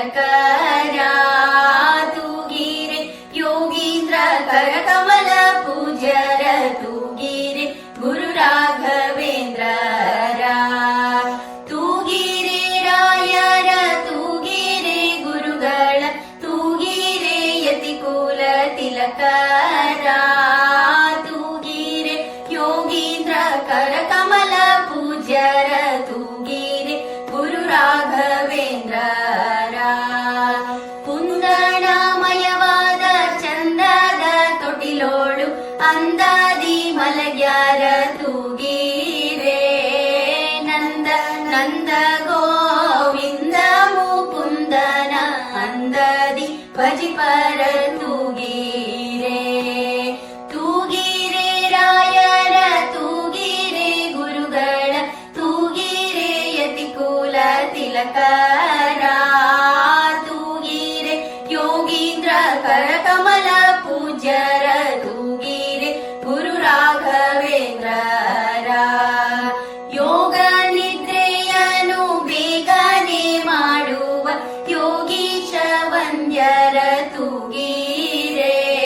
ತಿಲಕರ ತೂಗಿರೆ ಯೋಗೀಂದ್ರ ಕರ ಕಮಲ ಪೂಜ್ಯರ ತೂಗಿರೆ ಗುರು ರಾಘವೇಂದ್ರರ ತೂಗಿರೆ ರಾಯರ ತೂಗಿರೆ ಗುರುಗಳ ತೂಗಿರೆ ಯತಿ ಕುಲ ತಿಲಕರ ತೂಗಿರೆ ಯೋಗೀಂದ್ರ ಕರ ಕಮಲ ಪೂಜ್ಯರ ತೂಗಿರೆ ಗುರು ರಾಘವೇಂದ್ರರ ಪುಂದಣಮಯವಾದ ಚಂದದ ತೊಟಿಲೋಳು ಅಂದಾದಿ ಮಲಗ್ಯಾರ ತೂಗಿರೆ ನಂದ ನಂದ ಗೋವಿಂದ ಮುಕುಂದನ ಅಂದದಿ ಭಜಿಪರ